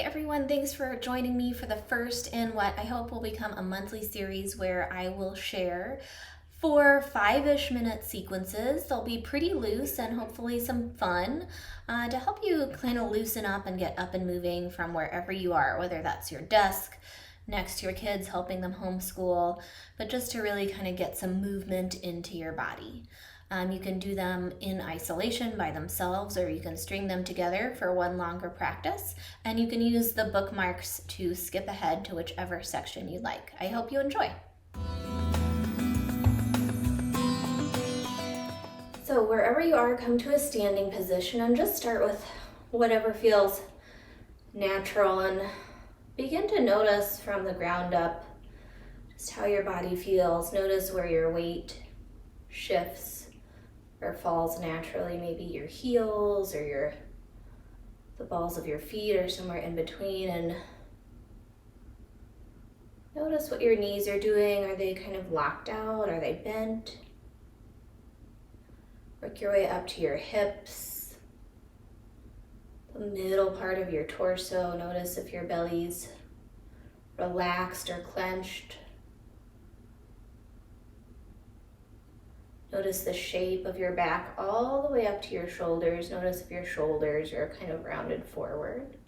everyone, thanks for joining me for the first in what I hope will become a monthly series where I will share 4 5-ish minute sequences. They'll be pretty loose and hopefully some fun to help you kind of loosen up and get up and moving from wherever you are, whether that's your desk, next to your kids, helping them homeschool, but just to really kind of get some movement into your body. You can do them in isolation by themselves, or you can string them together for one longer practice, and you can use the bookmarks to skip ahead to whichever section you like. I hope you enjoy. So wherever you are, come to a standing position and just start with whatever feels natural and begin to notice from the ground up just how your body feels. Notice where your weight shifts or falls naturally, maybe your heels or the balls of your feet or somewhere in between, and notice what your knees are doing. Are they kind of locked out? Are they bent? Work your way up to your hips, the middle part of your torso. Notice if your belly's relaxed or clenched. Notice the shape of your back all the way up to your shoulders. Notice if your shoulders are kind of rounded forward.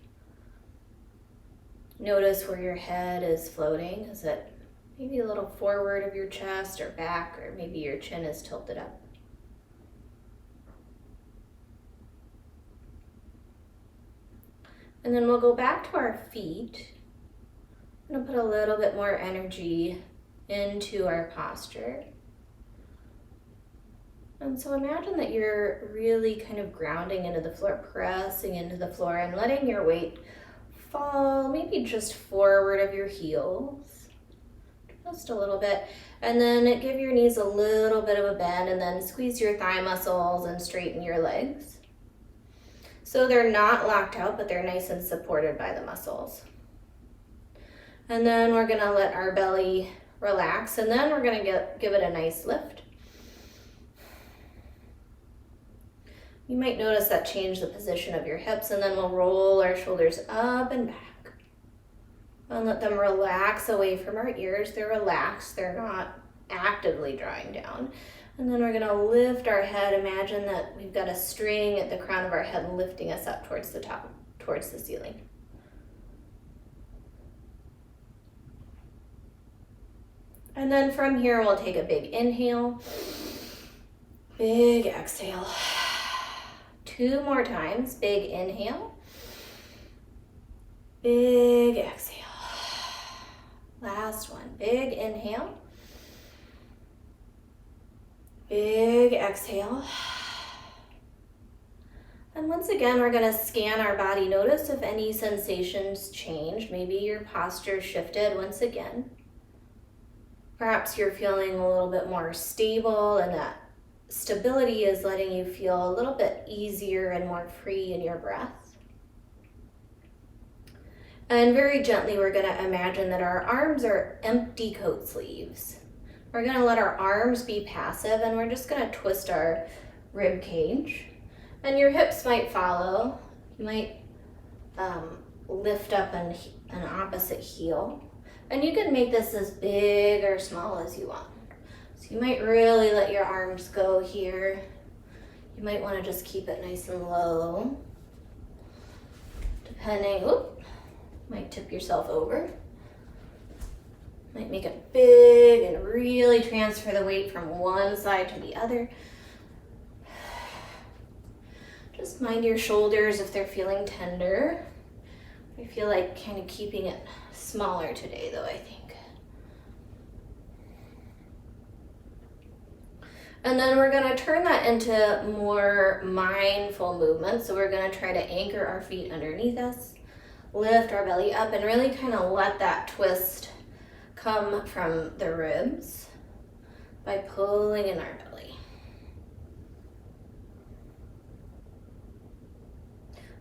Notice where your head is floating. Is it maybe a little forward of your chest or back, or maybe your chin is tilted up? And then we'll go back to our feet. I'm going to put a little bit more energy into our posture. And so imagine that you're really kind of grounding into the floor, pressing into the floor and letting your weight fall maybe just forward of your heels, just a little bit. And then give your knees a little bit of a bend and then squeeze your thigh muscles and straighten your legs. So they're not locked out, but they're nice and supported by the muscles. And then we're gonna let our belly relax, and then we're gonna give it a nice lift. You might notice that change the position of your hips, and then we'll roll our shoulders up and back. And let them relax away from our ears. They're relaxed, they're not actively drawing down. And then we're gonna lift our head. Imagine that we've got a string at the crown of our head lifting us up towards the top, towards the ceiling. And then from here, we'll take a big inhale, big exhale. 2 more times, big inhale, big exhale. Last one, big inhale, big exhale. And once again, we're gonna scan our body. Notice if any sensations change. Maybe your posture shifted once again. Perhaps you're feeling a little bit more stable, and that stability is letting you feel a little bit easier and more free in your breath. And very gently, we're gonna imagine that our arms are empty coat sleeves. We're gonna let our arms be passive, and we're just gonna twist our rib cage. And your hips might follow. You might lift up an opposite heel. And you can make this as big or small as you want. So you might really let your arms go here. You might want to just keep it nice and low. Depending, might tip yourself over. Might make it big and really transfer the weight from one side to the other. Just mind your shoulders if they're feeling tender. I feel like kind of keeping it smaller today though, I think. And then we're gonna turn that into more mindful movement. So we're gonna try to anchor our feet underneath us, lift our belly up, and really kind of let that twist come from the ribs by pulling in our belly.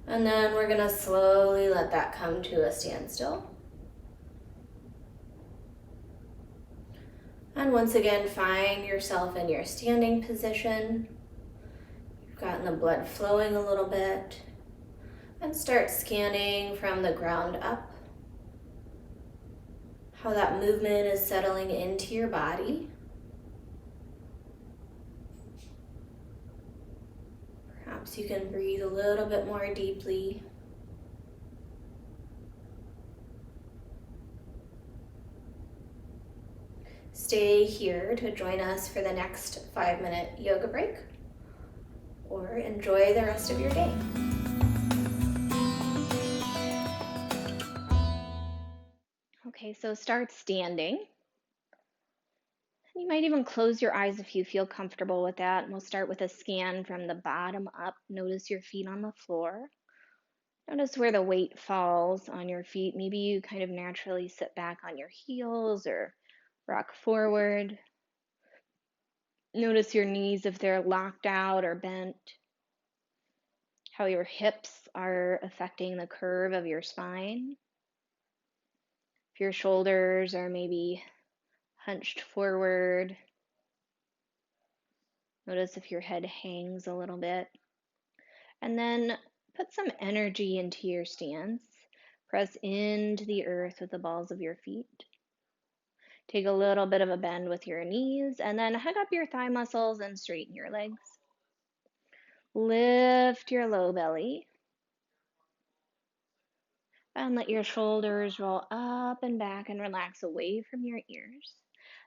And then we're gonna slowly let that come to a standstill. And once again, find yourself in your standing position. You've gotten the blood flowing a little bit. And start scanning from the ground up how that movement is settling into your body. Perhaps you can breathe a little bit more deeply. Stay here to join us for the next 5-minute yoga break, or enjoy the rest of your day. Okay, so start standing. You might even close your eyes if you feel comfortable with that. And we'll start with a scan from the bottom up. Notice your feet on the floor. Notice where the weight falls on your feet. Maybe you kind of naturally sit back on your heels or rock forward. Notice your knees if they're locked out or bent. How your hips are affecting the curve of your spine. If your shoulders are maybe hunched forward. Notice if your head hangs a little bit. And then put some energy into your stance. Press into the earth with the balls of your feet. Take a little bit of a bend with your knees, and then hug up your thigh muscles and straighten your legs. Lift your low belly. And let your shoulders roll up and back and relax away from your ears.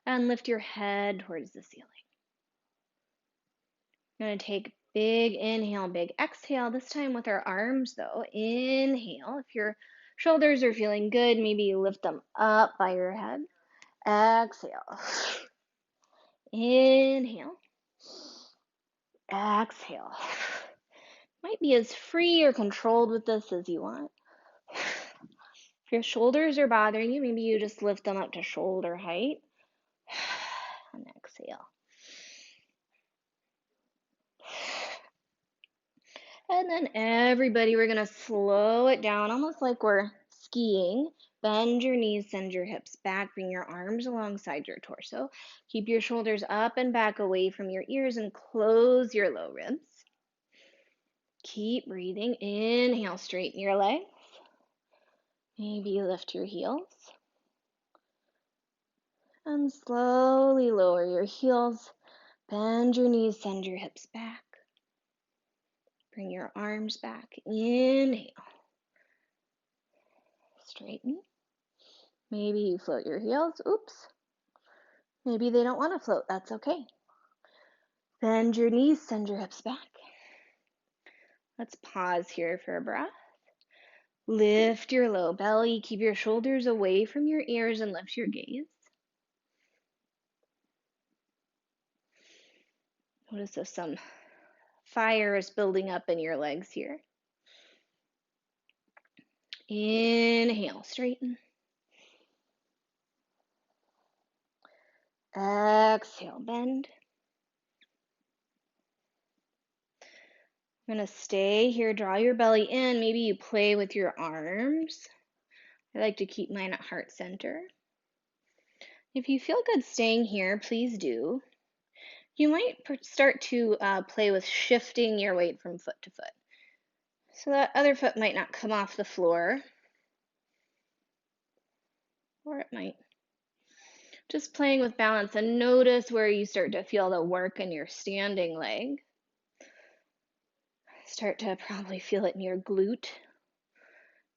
And lift your head towards the ceiling. You're going to take big inhale, big exhale. This time with our arms though. Inhale. If your shoulders are feeling good, maybe you lift them up by your head. Exhale. Inhale. Exhale. Might be as free or controlled with this as you want. If your shoulders are bothering you, maybe you just lift them up to shoulder height. And exhale. And then everybody, we're going to slow it down, almost like we're skiing. Bend your knees, send your hips back, bring your arms alongside your torso. Keep your shoulders up and back away from your ears and close your low ribs. Keep breathing. Inhale, straighten your legs. Maybe lift your heels. And slowly lower your heels. Bend your knees, send your hips back. Bring your arms back. Inhale. Straighten. Maybe you float your heels. Oops. Maybe they don't want to float. That's okay. Bend your knees, send your hips back. Let's pause here for a breath. Lift your low belly. Keep your shoulders away from your ears and lift your gaze. Notice if some fire is building up in your legs here. Inhale, straighten. Exhale, bend. I'm going to stay here, draw your belly in. Maybe you play with your arms. I like to keep mine at heart center. If you feel good staying here, please do. You might start to play with shifting your weight from foot to foot. So that other foot might not come off the floor, or it might. Just playing with balance, and notice where you start to feel the work in your standing leg. Start to probably feel it in your glute.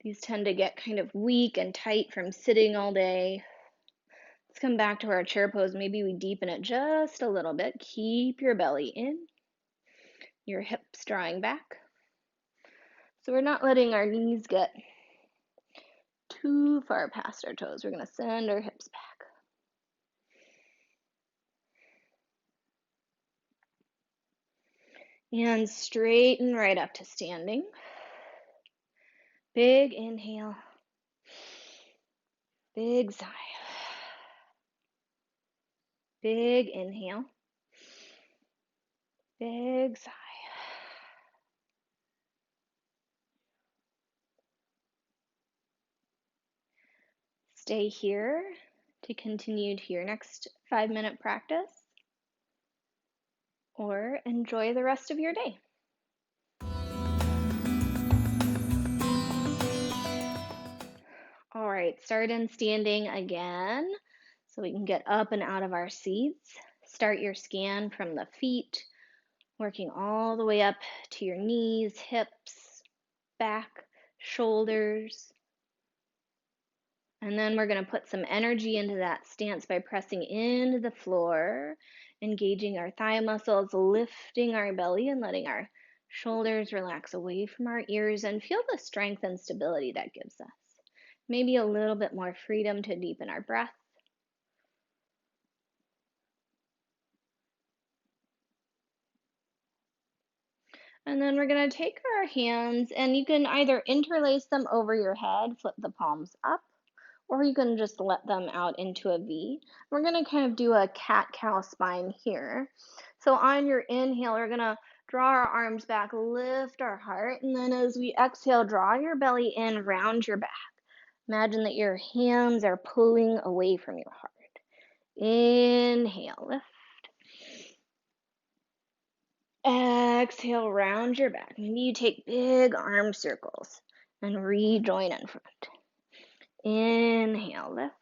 These tend to get kind of weak and tight from sitting all day. Let's come back to our chair pose. Maybe we deepen it just a little bit. Keep your belly in, your hips drawing back. So we're not letting our knees get too far past our toes. We're going to send our hips back. And straighten right up to standing. Big inhale. Big sigh. Big inhale. Big sigh. Stay here to continue to your next 5-minute practice, or enjoy the rest of your day. All right, start in standing again so we can get up and out of our seats. Start your scan from the feet, working all the way up to your knees, hips, back, shoulders. And then we're going to put some energy into that stance by pressing into the floor, engaging our thigh muscles, lifting our belly, and letting our shoulders relax away from our ears, and feel the strength and stability that gives us. Maybe a little bit more freedom to deepen our breath. And then we're going to take our hands, and you can either interlace them over your head, flip the palms up, or you can just let them out into a V. We're going to kind of do a cat-cow spine here. So on your inhale, we're going to draw our arms back, lift our heart, and then as we exhale, draw your belly in, round your back. Imagine that your hands are pulling away from your heart. Inhale, lift. Exhale, round your back. Maybe you take big arm circles and rejoin in front. Inhale, lift.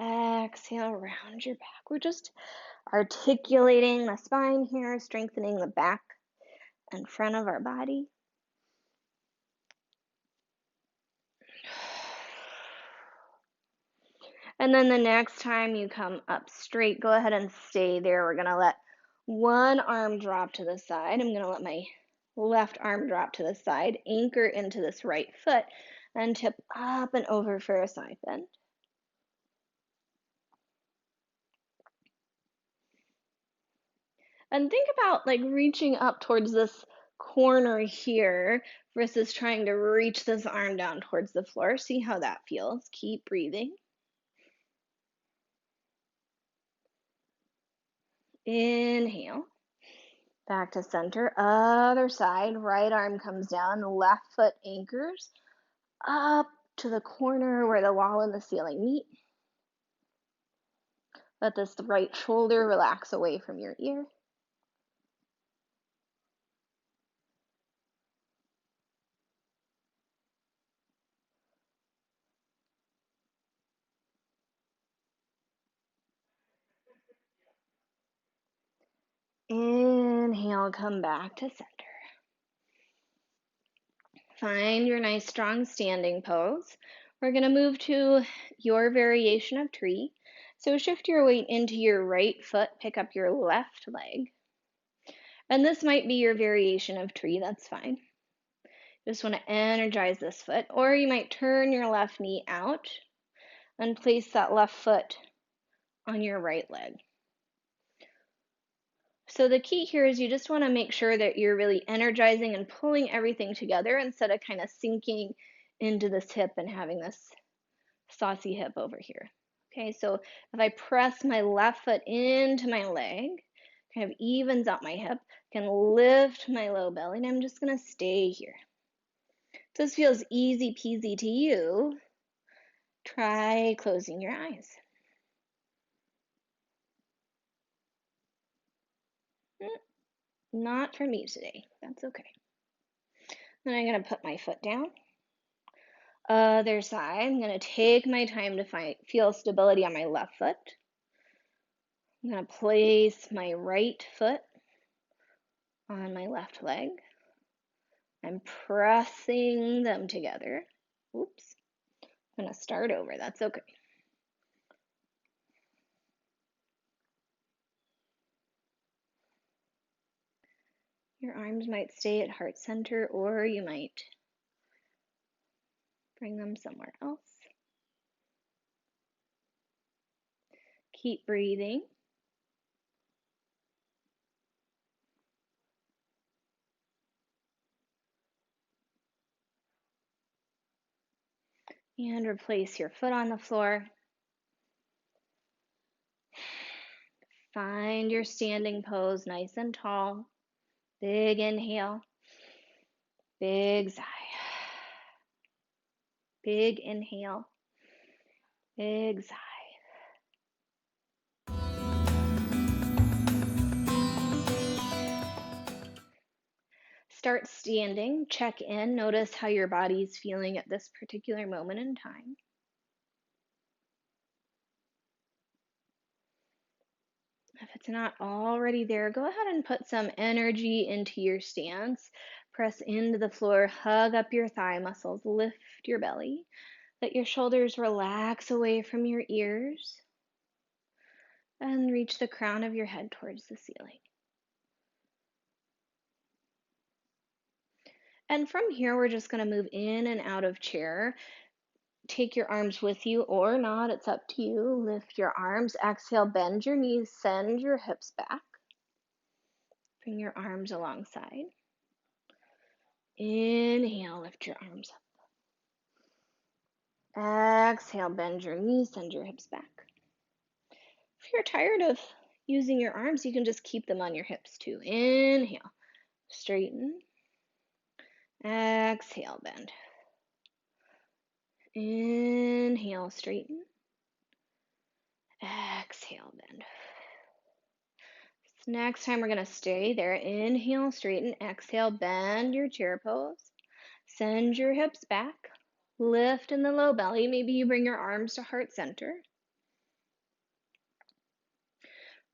Exhale, round your back. We're just articulating the spine here, strengthening the back and front of our body. And then the next time you come up straight, go ahead and stay there. We're going to let one arm drop to the side. I'm going to let my left arm drop to the side, anchor into this right foot, and tip up and over for a side bend. And think about like reaching up towards this corner here versus trying to reach this arm down towards the floor. See how that feels. Keep breathing. Inhale. Back to center. Other side. Right arm comes down. Left foot anchors up to the corner where the wall and the ceiling meet. Let this right shoulder relax away from your ear. Inhale, come back to center. Find your nice strong standing pose. We're going to move to your variation of tree. So shift your weight into your right foot, pick up your left leg. And this might be your variation of tree, that's fine. Just want to energize this foot, or you might turn your left knee out and place that left foot on your right leg. So the key here is you just want to make sure that you're really energizing and pulling everything together instead of kind of sinking into this hip and having this saucy hip over here. Okay, so if I press my left foot into my leg, kind of evens out my hip, can lift my low belly, and I'm just going to stay here. So this feels easy peasy to you. Try closing your eyes. Not for me today. That's okay. Then I'm going to put my foot down. Other side. I'm going to take my time to feel stability on my left foot. I'm going to place my right foot on my left leg. I'm pressing them together. Oops. I'm going to start over. That's okay. Your arms might stay at heart center, or you might bring them somewhere else. Keep breathing. And replace your foot on the floor. Find your standing pose nice and tall. Big inhale. Big sigh. Big inhale. Big sigh. Start standing, check in, notice how your body's feeling at this particular moment in time. If it's not already there, go ahead and put some energy into your stance. Press into the floor, hug up your thigh muscles, lift your belly. Let your shoulders relax away from your ears and reach the crown of your head towards the ceiling. And from here, we're just going to move in and out of chair. Take your arms with you or not, it's up to you. Lift your arms, exhale, bend your knees, send your hips back. Bring your arms alongside. Inhale, lift your arms up. Exhale, bend your knees, send your hips back. If you're tired of using your arms, you can just keep them on your hips too. Inhale, straighten. Exhale, bend. Inhale, straighten. Exhale, bend. So next time we're going to stay there. Inhale, straighten. Exhale, bend your chair pose. Send your hips back. Lift in the low belly. Maybe you bring your arms to heart center.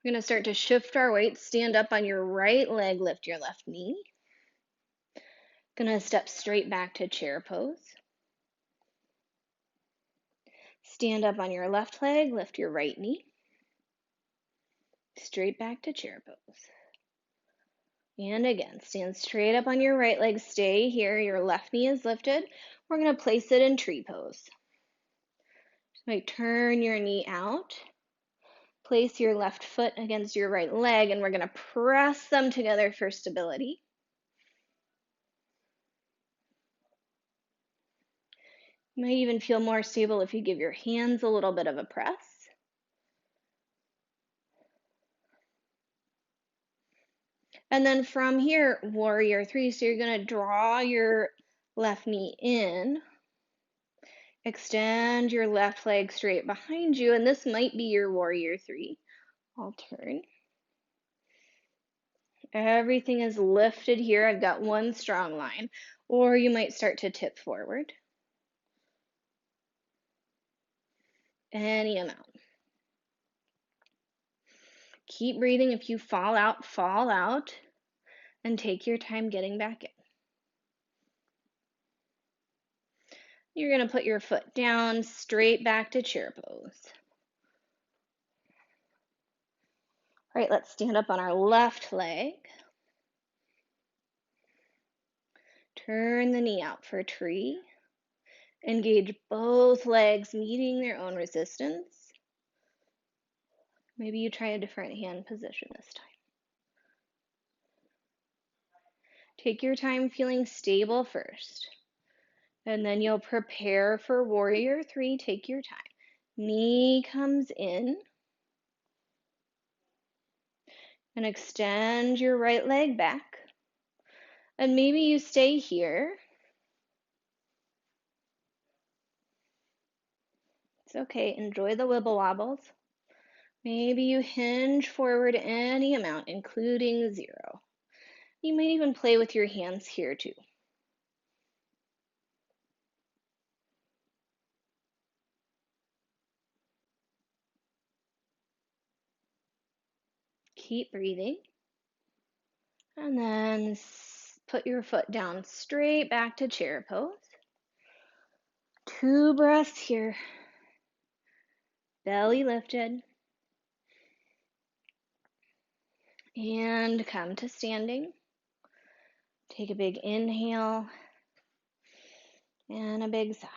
We're going to start to shift our weight. Stand up on your right leg, lift your left knee. Going to step straight back to chair pose. Stand up on your left leg, lift your right knee. Straight back to chair pose. And again, stand straight up on your right leg, stay here. Your left knee is lifted. We're going to place it in tree pose. So turn your knee out. Place your left foot against your right leg, and we're going to press them together for stability. You might even feel more stable if you give your hands a little bit of a press. And then from here, warrior three. So you're going to draw your left knee in. Extend your left leg straight behind you, and this might be your warrior three. I'll turn. Everything is lifted here. I've got one strong line. Or you might start to tip forward. Any amount. Keep breathing. If you fall out, and take your time getting back in. You're going to put your foot down, straight back to chair pose. All right, let's stand up on our left leg. Turn the knee out for a tree. Engage both legs, meeting their own resistance. Maybe you try a different hand position this time. Take your time feeling stable first. And then you'll prepare for warrior three. Take your time. Knee comes in. And extend your right leg back. And maybe you stay here. It's okay. Enjoy the wibble wobbles. Maybe you hinge forward any amount, including 0. You might even play with your hands here too. Keep breathing. And then put your foot down straight back to chair pose. 2 breaths here. Belly lifted. And come to standing. Take a big inhale and a big sigh.